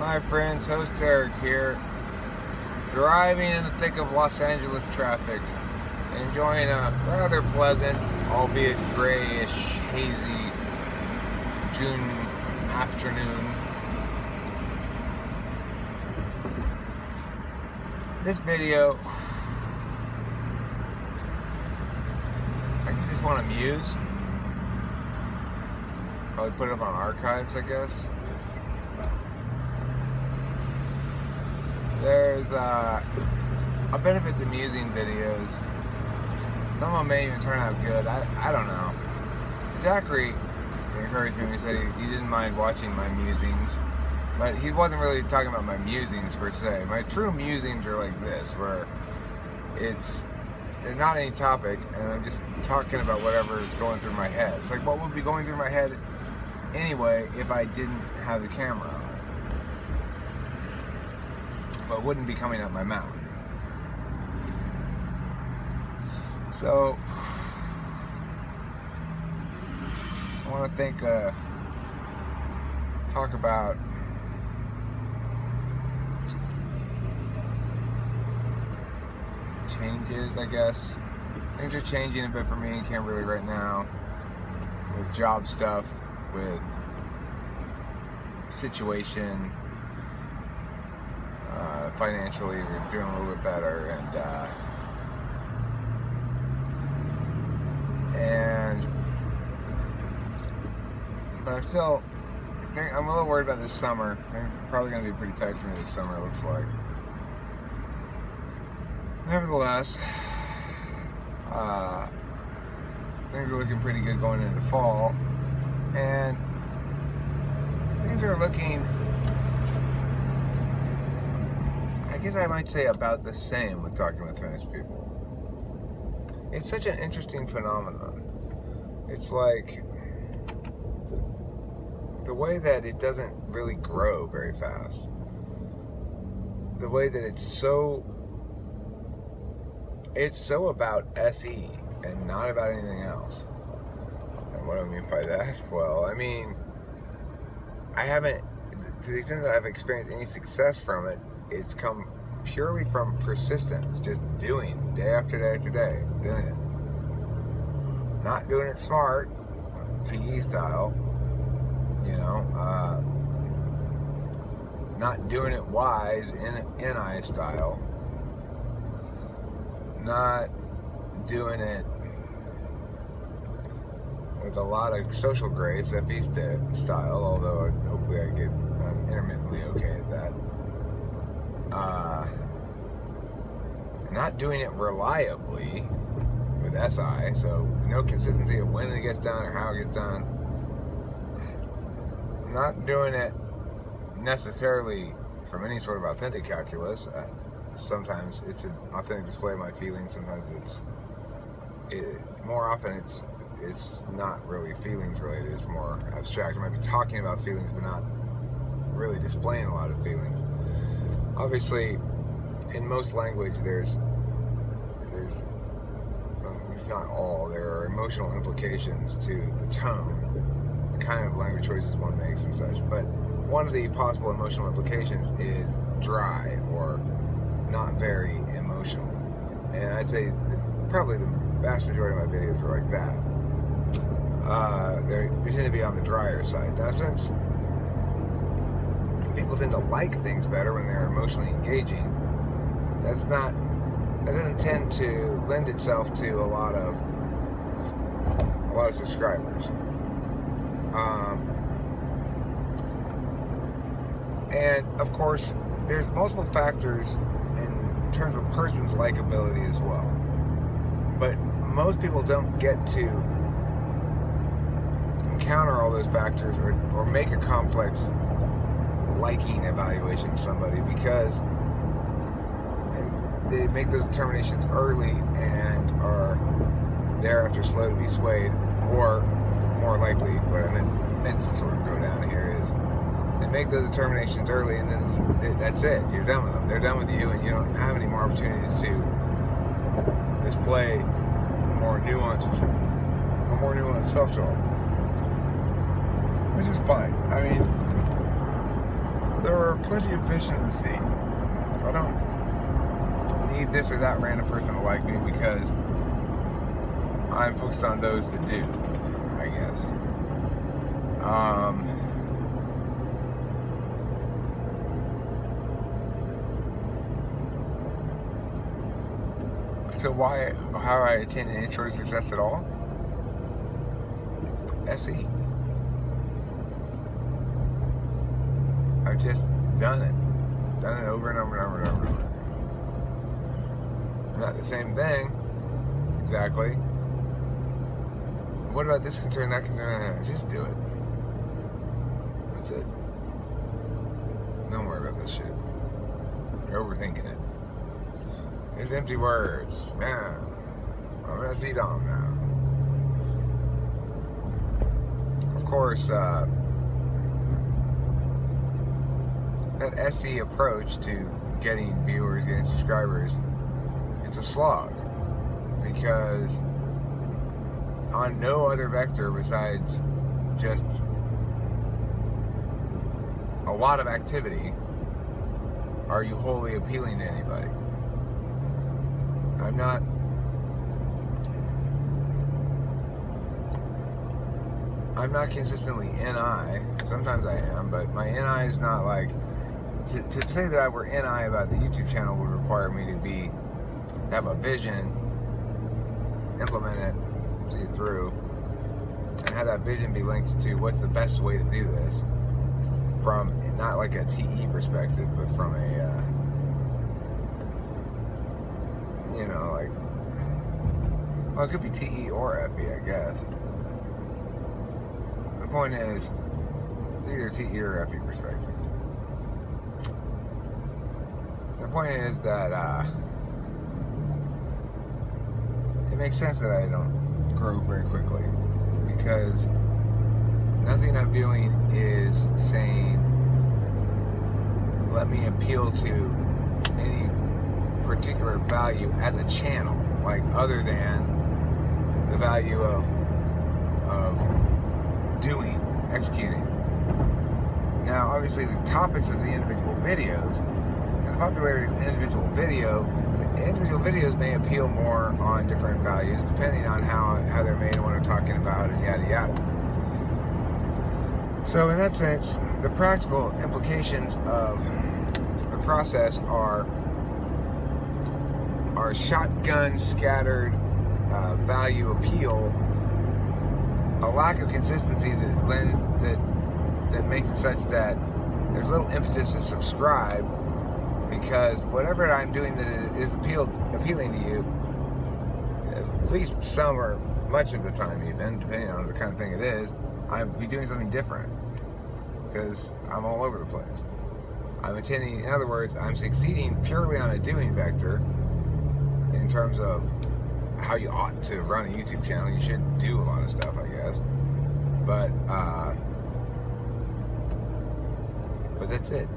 Hi friends, host Eric here, driving in the thick of Los Angeles traffic, enjoying a rather pleasant, albeit grayish, hazy June afternoon. This video, I just want to muse. Probably put it up on archives, I guess. There's a benefit to musing videos. Some of them may even turn out good. I don't know. Zachary encouraged me when he said he didn't mind watching my musings, but he wasn't really talking about my musings per se. My true musings are like this, where there's not any topic, and I'm just talking about whatever is going through my head. It's like, what would be going through my head anyway if I didn't have the camera on? But wouldn't be coming out my mouth. So I want to talk about changes, I guess. Things are changing a bit for me in Kimberly right now, with job stuff, with situation. Financially, we're doing a little bit better, but I'm a little worried about this summer. Things are probably going to be pretty tight for me this summer, it looks like. Nevertheless, things are looking pretty good going into fall, and things are looking, I guess I might say, about the same with talking with famous people. It's such an interesting phenomenon. It's like the way that it doesn't really grow very fast. The way that it's so about SE and not about anything else. And what do I mean by that? Well, I mean, I haven't, to the extent that I've experienced any success from it, it's come purely from persistence, just doing day after day after day, doing it. Not doing it smart, TE style, not doing it wise, NI style, not doing it with a lot of social grace, FE style, although hopefully I'm intermittently okay at that. Not doing it reliably with SI, so no consistency of when it gets done or how it gets done. Not doing it necessarily from any sort of authentic calculus. Sometimes it's an authentic display of my feelings. Sometimes more often it's not really feelings related. It's more abstract. I might be talking about feelings, but not really displaying a lot of feelings. Obviously, in most language, there's if not all, there are emotional implications to the tone, the kind of language choices one makes and such. But one of the possible emotional implications is dry or not very emotional. And I'd say probably the vast majority of my videos are like that. They tend to be on the drier side. Now, since people tend to like things better when they're emotionally engaging, that doesn't tend to lend itself to a lot of subscribers. And of course, there's multiple factors in terms of a person's likability as well. But most people don't get to encounter all those factors or make a complex liking evaluation of somebody because they make those determinations early and are thereafter slow to be swayed, or more likely, what I meant to sort of go down here is they make those determinations early and then that's it, you're done with them. They're done with you and you don't have any more opportunities to display more nuances, a more nuanced self-talk, which is fine. I mean, there are plenty of fish in the sea. I don't need this or that random person to like me because I'm focused on those that do, I guess. So how I attain any sort of success at all? SE. I've just done it over and over and over and over and over. Not the same thing, exactly. What about this concern, that concern? Just do it. That's it. Don't worry about this shit. You're overthinking it. It's empty words. Man, I'm gonna see them now. Of course, that SE approach to getting viewers, getting subscribers, it's a slog, because on no other vector besides just a lot of activity are you wholly appealing to anybody. I'm not consistently NI. Sometimes I am, but my NI is not like to say that I were NI about the YouTube channel would require me to have a vision, implement it, see it through, and have that vision be linked to what's the best way to do this from not like a TE perspective, but from a well, it could be TE or FE, I guess. The point is, it's either TE or FE perspective. The point is that it makes sense that I don't grow very quickly, because nothing I'm doing is saying, let me appeal to any particular value as a channel, like other than the value of executing. Now, obviously, the topics of the individual videos and the popularity of individual videos may appeal more on different values depending on how they're made and what I'm talking about, and yada yada. So in that sense, the practical implications of the process are shotgun scattered value appeal, a lack of consistency that makes it such that there's little impetus to subscribe, because whatever I'm doing that is appealing to you, at least some or much of the time, even depending on the kind of thing it is, I'll be doing something different, because I'm all over the place. In other words, I'm succeeding purely on a doing vector in terms of how you ought to run a YouTube channel. You should do a lot of stuff, I guess. But that's it.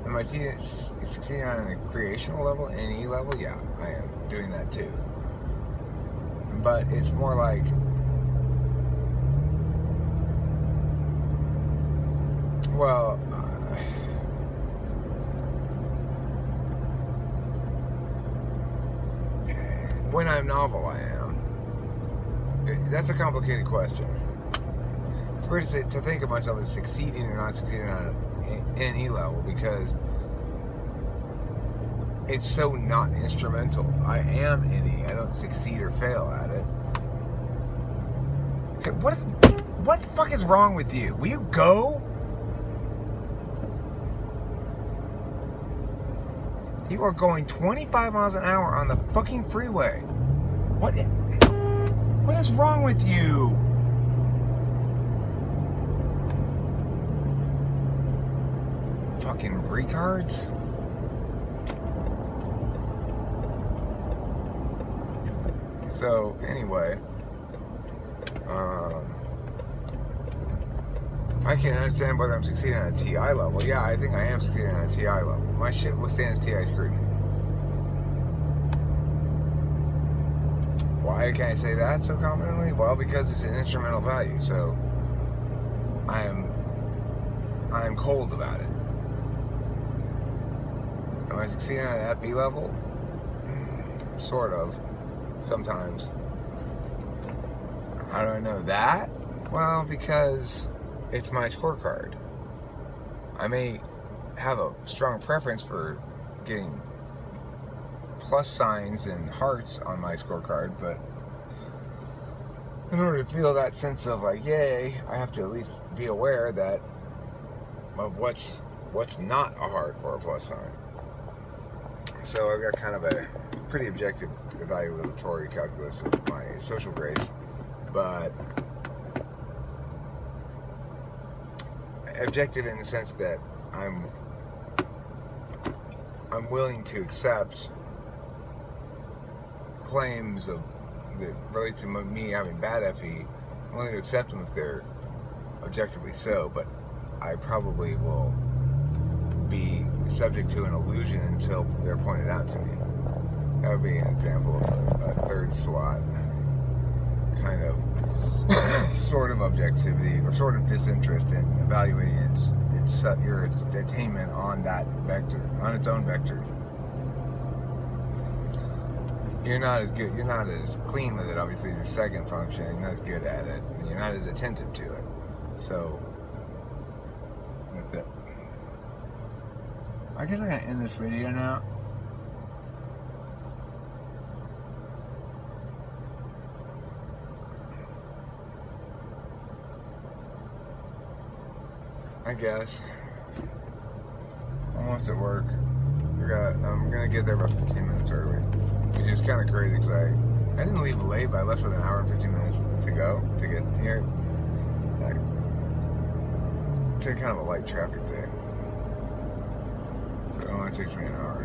Am I succeeding on a creational level, NE level? Yeah, I am doing that too. But it's more like, well, when I'm novel, I am. That's a complicated question. It's weird to think of myself as succeeding or not succeeding on an NE level, because it's so not instrumental. I am NE. I don't succeed or fail at it. Okay, what the fuck is wrong with you? Will you go? You are going 25 miles an hour on the fucking freeway. What is wrong with you? Fucking retards. So, anyway, I can't understand whether I'm succeeding on a TI level. Yeah, I think I am succeeding on a TI level. My shit withstands TI scrutiny. Why can't I say that so confidently? Well, because it's an instrumental value, so I am cold about it. Am I succeeding at an FE level? Sort of. Sometimes. How do I know that? Well, because it's my scorecard. I may have a strong preference for getting plus signs and hearts on my scorecard, but in order to feel that sense of like, yay, I have to at least be aware that of what's not a heart or a plus sign. So I've got kind of a pretty objective evaluatory calculus of my social grace, but objective in the sense that I'm willing to accept claims of that relate to me having bad FE. I'm willing to accept them if they're objectively so, but I probably will be subject to an illusion until they're pointed out to me. That would be an example of a third slot kind of sort of objectivity or sort of disinterest in evaluating your attainment on that vector, on its own vectors. You're not as clean with it, obviously, as your second function. You're not as good at it, and you're not as attentive to it. So, that's it. I guess I'm going to end this video now. I guess. Almost at work. I'm going to get there about 15 minutes early. Which is kind of crazy because I didn't leave late, but I left with an hour and 15 minutes to go to get here. It's kind of a light traffic day. So it only takes me an hour.